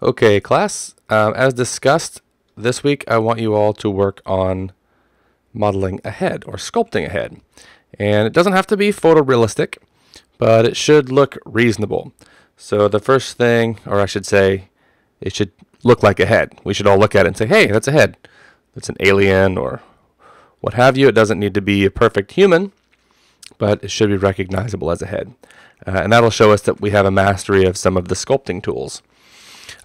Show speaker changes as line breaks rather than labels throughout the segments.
Okay, class, as discussed, this week I want you all to work on modeling a head or sculpting a head. And it doesn't have to be photorealistic, but it should look reasonable. So the first thing, or I should say, it should look like a head. We should all look at it and say, hey, that's a head. That's an alien or what have you. It doesn't need to be a perfect human, but it should be recognizable as a head. And that'll show us that we have a mastery of some of the sculpting tools.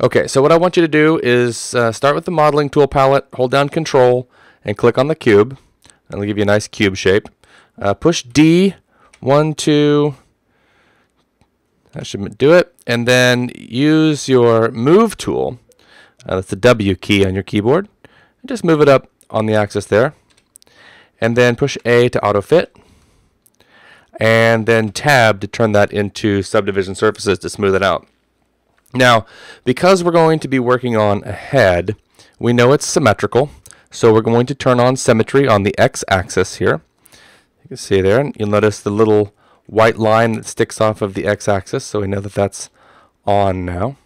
Okay, so what I want you to do is start with the modeling tool palette, hold down Control, and click on the cube. That'll give you a nice cube shape. Push D, 1, 2, that should do it, and then use your Move tool, that's the W key on your keyboard, and just move it up on the axis there. And then push A to auto fit, and then Tab to turn that into subdivision surfaces to smooth it out. Now, because we're going to be working on a head, we know it's symmetrical, so we're going to turn on symmetry on the x-axis here. You can see there, and you'll notice the little white line that sticks off of the x-axis, so we know that that's on now.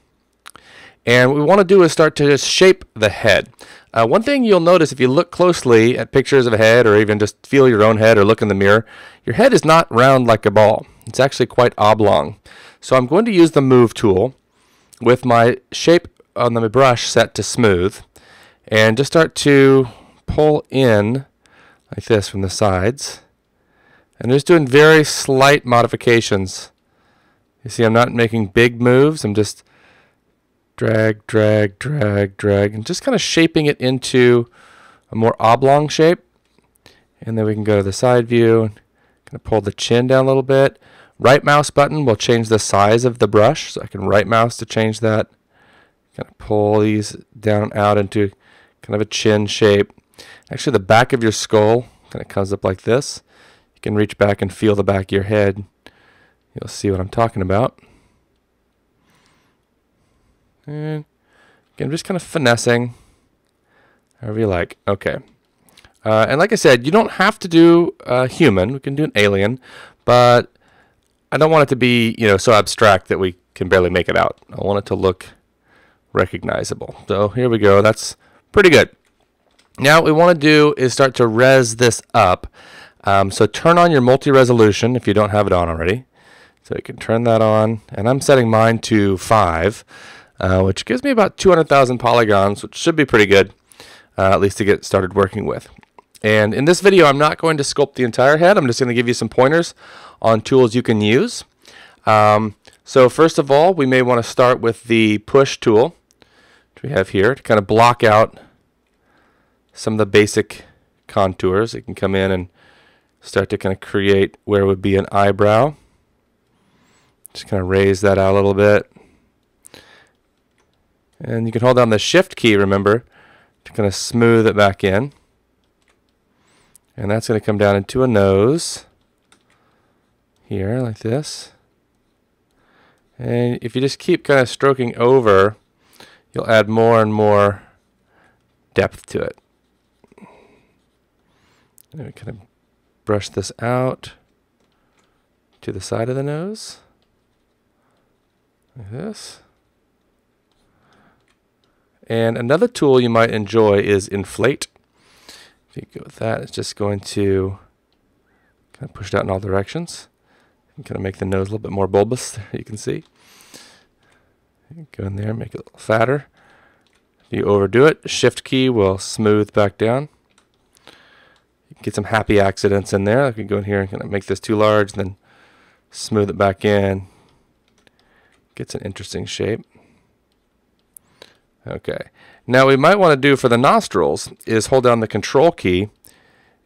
And what we want to do is start to just shape the head. One thing you'll notice if you look closely at pictures of a head, or even just feel your own head or look in the mirror, your head is not round like a ball. It's actually quite oblong. So I'm going to use the Move tool with my shape on the brush set to smooth, and just start to pull in like this from the sides, and just doing very slight modifications. You see, I'm not making big moves. I'm just drag, drag, drag, drag, and just kind of shaping it into a more oblong shape. And then we can go to the side view and kind of pull the chin down a little bit. Right mouse button will change the size of the brush, so I can right mouse to change that. Kind of pull these down and out into kind of a chin shape. Actually, the back of your skull kind of comes up like this. You can reach back and feel the back of your head. You'll see what I'm talking about. And again, just kind of finessing, however you like. Okay. And like I said, you don't have to do a human. We can do an alien, but I don't want it to be, so abstract that we can barely make it out. I want it to look recognizable. So here we go. That's pretty good. Now what we want to do is start to res this up. So turn on your multi-resolution if you don't have it on already. So you can turn that on, and I'm setting mine to 5, which gives me about 200,000 polygons, which should be pretty good, at least to get started working with. And in this video, I'm not going to sculpt the entire head. I'm just going to give you some pointers on tools you can use. So first of all, we may want to start with the Push tool, which we have here, to kind of block out some of the basic contours. You can come in and start to kind of create where would be an eyebrow. Just kind of raise that out a little bit. And you can hold down the Shift key, remember, to kind of smooth it back in. And that's going to come down into a nose here, like this. And if you just keep kind of stroking over, you'll add more and more depth to it. And we kind of brush this out to the side of the nose, like this. And another tool you might enjoy is Inflate. If you go with that, it's just going to kind of push it out in all directions. And kind of make the nose a little bit more bulbous, there you can see. You go in there, make it a little fatter. If you overdo it, Shift key will smooth back down. You can get some happy accidents in there. I can go in here and kind of make this too large, and then smooth it back in. Gets an interesting shape. Okay. Now what we might want to do for the nostrils is hold down the Control key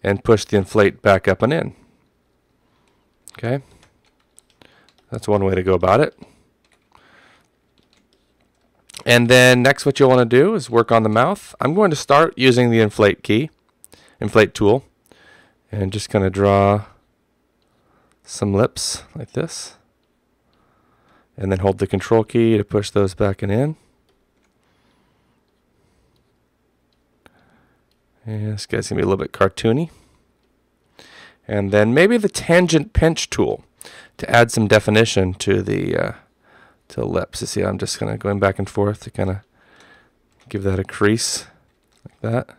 and push the Inflate back up and in. Okay. That's one way to go about it. And then next what you'll want to do is work on the mouth. I'm going to start using the Inflate tool, and just kind of draw some lips like this. And then hold the Control key to push those back and in. And this guy's going to be a little bit cartoony. And then maybe the Tangent Pinch tool to add some definition to the to lips. You see, I'm just kind of going back and forth to kind of give that a crease like that.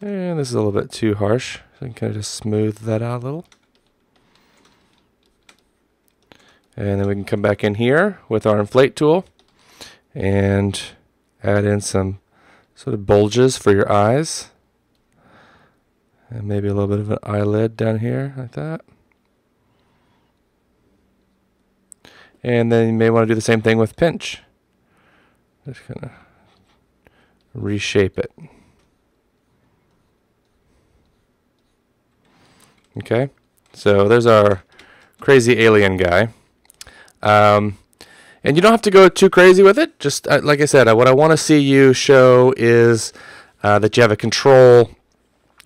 And this is a little bit too harsh, so I can kind of just smooth that out a little. And then we can come back in here with our inflate tool and add in some sort of bulges for your eyes. And maybe a little bit of an eyelid down here, like that. And then you may want to do the same thing with pinch. Just kind of reshape it. Okay, so there's our crazy alien guy. And you don't have to go too crazy with it. Just like I said, what I want to see you show is that you have a control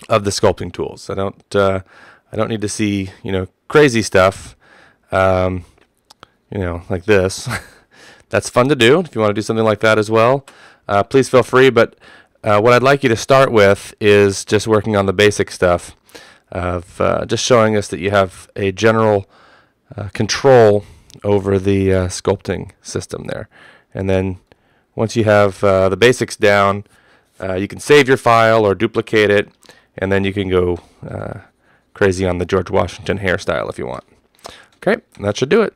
of the sculpting tools. I don't need to see, you know, crazy stuff, you know, like this. That's fun to do. If you want to do something like that as well, please feel free. But what I'd like you to start with is just working on the basic stuff of just showing us that you have a general control over the sculpting system there. And then once you have the basics down, you can save your file or duplicate it, and then you can go crazy on the George Washington hairstyle if you want. Okay, that should do it.